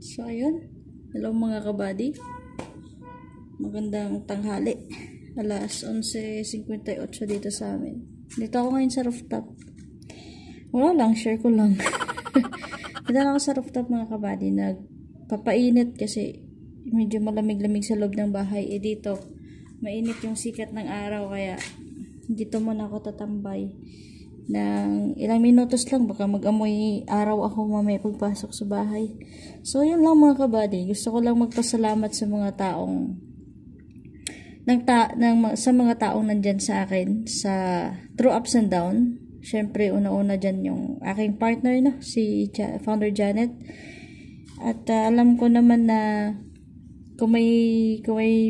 So, ayun. Hello mga kabady. Magandang tanghali. Alas 11:58 dito sa amin. Dito ako ngayon sa rooftop. Wala lang, share ko lang. Dito ako sa rooftop mga kabady. Nagpapainit kasi medyo malamig-lamig sa loob ng bahay. Dito, mainit yung sikat ng araw kaya dito muna ako tatambay ng ilang minutos lang, baka mag-amoy araw ako mamaya pagpasok sa bahay. So yun lang mga kabady, gusto ko lang magpasalamat sa mga taong sa mga taong nandyan sa akin sa through ups and down. Syempre una-una dyan yung aking partner, no? Si Founder Janet. At alam ko naman na kung may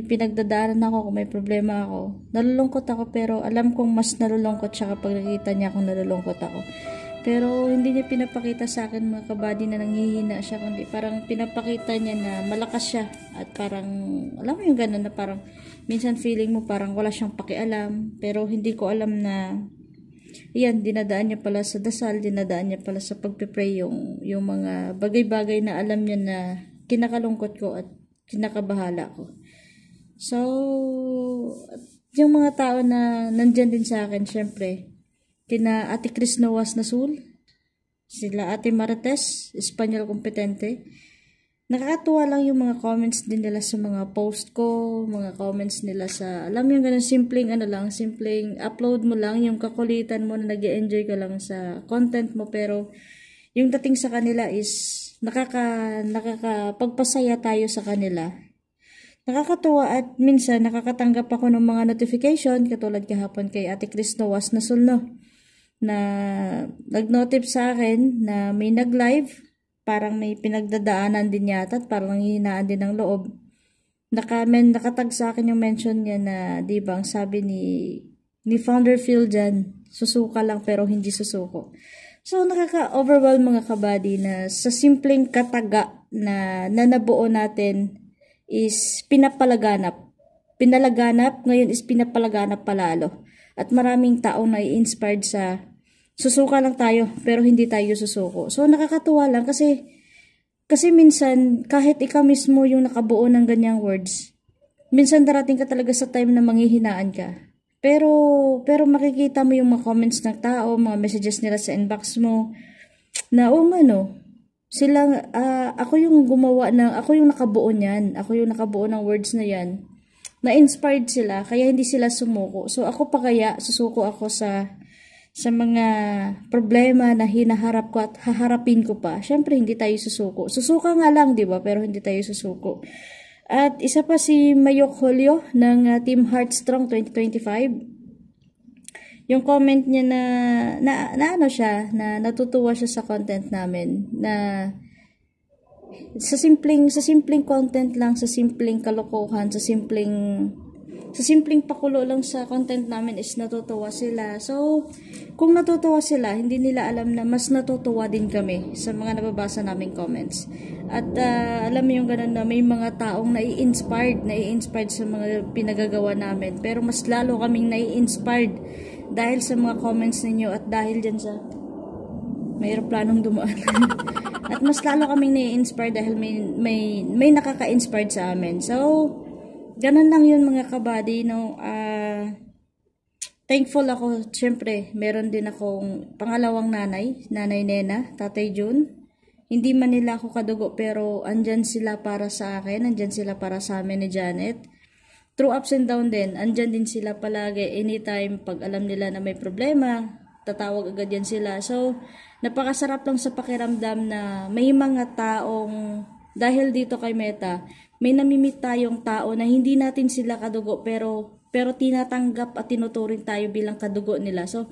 pinagdadaanan ako, kung may problema ako, nalulungkot ako, pero alam kong mas nalulungkot siya kapag nakita niya akong nalulungkot ako. Pero hindi niya pinapakita sa akin mga kabady na nanghihina siya, kundi parang pinapakita niya na malakas siya. At parang, alam mo yung gano'n na parang, minsan feeling mo parang wala siyang pakialam, pero hindi ko alam na, yan, dinadaan niya pala sa dasal, dinadaan niya pala sa pagpipray yung mga bagay-bagay na alam niya na kinakalungkot ko at kinakabahala ko. So, yung mga tao na nandyan din sa akin, syempre, kina Ate Chris Noas Nasul, sila Ate Marites, Espanyol Kompetente. Nakakatuwa lang yung mga comments din nila sa mga post ko, mga comments nila sa, alam mo yung ganun, simpleng upload mo lang, yung kakulitan mo na nag-enjoy ka lang sa content mo, pero yung dating sa kanila is nakakapagpasaya tayo sa kanila. Nakakatuwa at minsan nakakatanggap ako ng mga notification katulad kahapon kay Ate Chris Noas Nasul, no? Na nag-notif sa akin na may nag-live, parang may pinagdadaanan din yata at parang nanghihinaan din ng loob. Nakatag sa akin yung mention niya na, di ba, ang sabi ni Founder Phil dyan, susuka lang pero hindi susuko. So, nakaka-overwhelm mga kabady na sa simpleng kataga na nabuo natin is pinapalaganap. Pinalaganap, ngayon is pinapalaganap palalo. At maraming taong nai-inspired sa susuka lang tayo, pero hindi tayo susuko. So, nakakatuwa lang kasi minsan, kahit ikaw mismo yung nakabuo ng ganyang words, minsan darating ka talaga sa time na manghihinaan ka. Pero makikita mo yung mga comments ng tao, mga messages nila sa inbox mo, na ako yung ako yung nakabuo niyan, ako yung nakabuo ng words na yan, na-inspired sila, kaya hindi sila sumuko. So ako pa kaya, susuko ako sa mga problema na hinaharap ko at haharapin ko pa. Syempre hindi tayo susuko. Susuka nga lang, di ba? Pero hindi tayo susuko. At isa pa si Mayok Julio ng Team Heartstrong 2025. Yung comment niya na natutuwa siya sa content namin, na sa simpleng content lang, sa simpleng kalokohan, sa simpleng pakulo lang sa content namin is natutuwa sila. So, kung natutuwa sila, hindi nila alam na mas natutuwa din kami sa mga nababasa naming comments. At alam mo yung ganun na may mga taong nai-inspired sa mga pinagagawa namin. Pero mas lalo kaming nai-inspired dahil sa mga comments ninyo at dahil dyan sa may aeroplanong dumaan. At mas lalo kaming nai-inspired dahil may nakaka-inspired sa amin. So, ganun lang yun mga kabady, no? Thankful ako, syempre, meron din akong pangalawang nanay Nena, Tatay June. Hindi man nila ako kadugo, pero andyan sila para sa akin, andyan sila para sa amin ni Janet. Through ups and down din, andyan din sila palagi, anytime, pag alam nila na may problema, tatawag agad yan sila. So, napakasarap lang sa pakiramdam na may mga taong, dahil dito kay Meta, may namimit tayong tao na hindi natin sila kadugo, pero tinatanggap at tinuturing tayo bilang kadugo nila. So,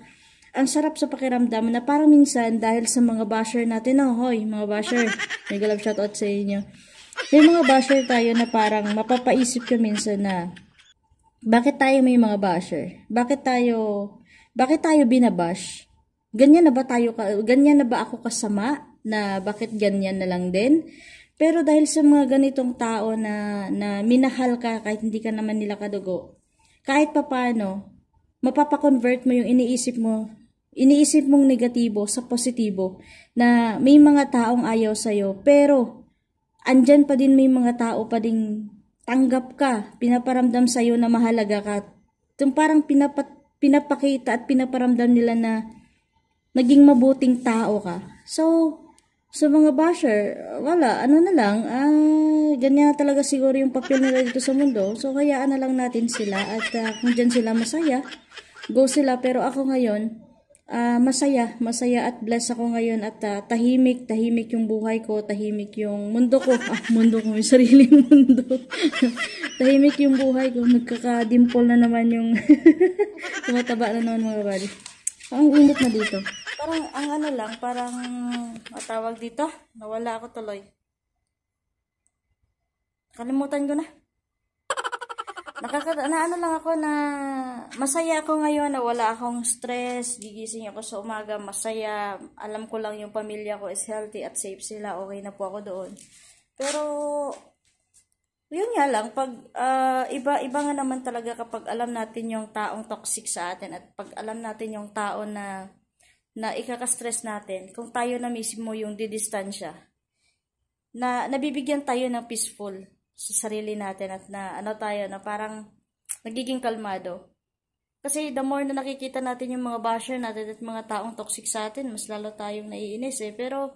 ang sarap sa pakiramdam na parang minsan dahil sa mga basher natin, hoy, mga basher, may galap shoutout sa inyo. May mga basher tayo na parang mapapaisip ka minsan na, bakit tayo may mga basher? Bakit tayo binabash? Ganyan na ba ako kasama? Na bakit ganyan na lang din? Pero dahil sa mga ganitong tao na minahal ka kahit hindi ka naman nila kadugo, kahit papano, mapapakonvert mo yung iniisip mong negatibo sa positibo, na may mga taong ayaw sa'yo, pero andyan pa din, may mga tao pa din tanggap ka, pinaparamdam sa'yo na mahalaga ka. Yung parang pinapakita at pinaparamdam nila na naging mabuting tao ka. So, sa mga basher, wala, ano na lang, ganyan talaga siguro yung papel nila dito sa mundo. So, hayaan na lang natin sila at kung dyan sila masaya, go sila. Pero ako ngayon, masaya at blessed ako ngayon at tahimik yung buhay ko, tahimik yung mundo ko. Mundo ko, may sariling mundo. Tahimik yung buhay ko, nagkaka-dimple na naman yung tumataba na naman mga buddy. Ang init na dito. Parang, ang ano lang, parang matawag dito, nawala ako tuloy. Kalimutan ko na. Ano lang ako na masaya ako ngayon na wala akong stress, gigising ako sa umaga, masaya, alam ko lang yung pamilya ko is healthy at safe sila, okay na po ako doon. Pero, yun nga lang, pag iba nga naman talaga kapag alam natin yung taong toxic sa atin at pag alam natin yung tao na ikaka-stress natin, kung tayo na mismo yung didistansya, na nabibigyan tayo ng peaceful sa sarili natin at na tayo na parang nagiging kalmado. Kasi the more na nakikita natin yung mga basher natin at mga taong toxic sa atin, mas lalo tayong naiinis eh. Pero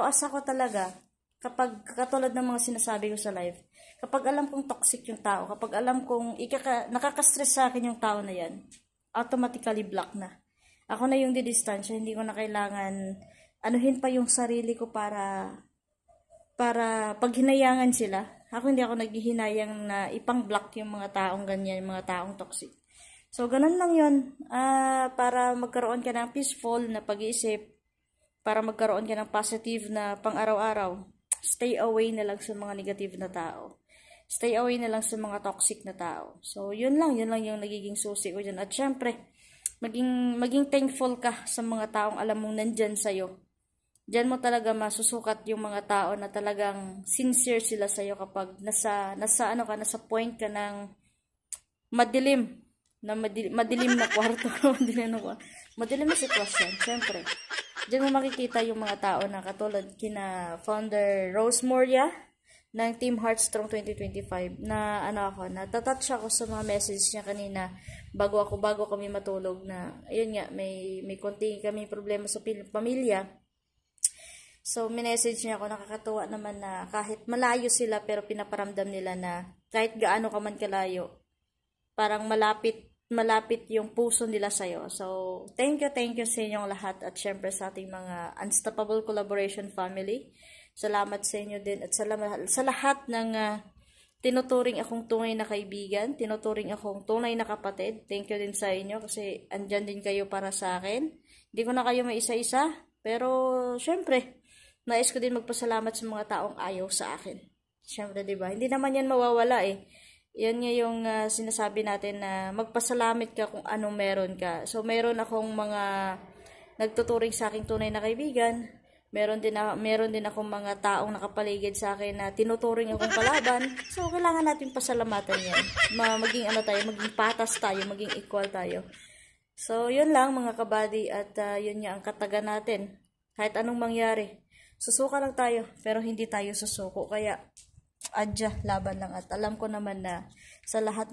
asa ko talaga, kapag katulad ng mga sinasabi ko sa live, kapag alam kong toxic yung tao, kapag alam kong nakaka-stress sa akin yung tao na yan, automatically block na. Ako na yung didistansya, hindi ko na kailangan anuhin pa yung sarili ko para pag hinayangan sila. Ako hindi ako naghihinayang na ipang-block yung mga taong ganyan, yung mga taong toxic. So, ganun lang yun. Para magkaroon ka ng peaceful na pag-iisip, para magkaroon ka ng positive na pang-araw-araw, stay away na lang sa mga negative na tao. Stay away na lang sa mga toxic na tao. So, yun lang yung nagiging susi ko dyan. At syempre, maging thankful ka sa mga taong alam mong nandyan sa'yo. Diyan mo talaga masusukat yung mga tao na talagang sincere sila sa'yo kapag nasa point ka ng madilim na kwarto, madilim na sitwasyon, syempre. Diyan mo makikita yung mga tao na katulad kina Founder Rose Moria ng Team Heartstrong 2025 na natatouch ako sa mga message niya kanina bago kami matulog na ayun nga may konti kami problema sa pamilya. So, minessage niya ako, nakakatuwa naman na kahit malayo sila pero pinaparamdam nila na kahit gaano ka man kalayo, parang malapit yung puso nila sa'yo. So, thank you sa inyong lahat at syempre sa ating mga Unstoppable Collaboration family. Salamat sa inyo din at sa lahat ng tinuturing akong tunay na kaibigan, tinuturing akong tunay na kapatid. Thank you din sa inyo kasi andyan din kayo para sa akin. Hindi ko na kayo maisa-isa, pero syempre, nais ko din magpasalamat sa mga taong ayaw sa akin. Siyempre, diba? Hindi naman yan mawawala eh. Yan nga yung sinasabi natin na magpasalamat ka kung anong meron ka. So, meron akong mga nagtuturing sa aking tunay na kaibigan. Meron din akong mga taong nakapaligid sa akin na tinuturing akong kalaban. So, kailangan natin pasalamatan yan. Maging patas tayo, maging equal tayo. So, yun lang mga kabady at yun nga ang kataga natin. Kahit anong mangyari. Susuka lang tayo, pero hindi tayo susuko. Kaya, laban lang. At alam ko naman na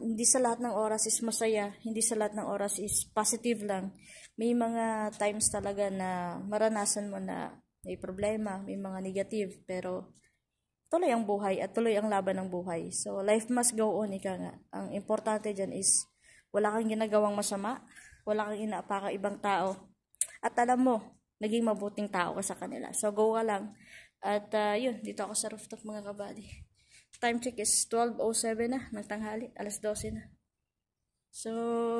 hindi sa lahat ng oras is masaya, hindi sa lahat ng oras is positive lang. May mga times talaga na maranasan mo na may problema, may mga negative, pero tuloy ang buhay at tuloy ang laban ng buhay. So, life must go on, ika nga. Ang importante dyan is wala kang ginagawang masama, wala kang inaapaka ibang tao. At alam mo, naging mabuting tao ka sa kanila. So, go ka lang. At yun, dito ako sa rooftop mga kabady. Time check is 12:07 na, ng tanghali, 12:00 na. So,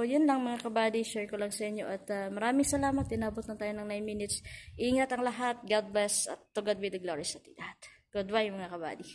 yun lang mga kabady, share ko lang sa inyo. At maraming salamat, inabot na tayo ng 9 minutes. Ingat ang lahat, God bless, at to God be the glory sa ating lahat. Goodbye mga kabady.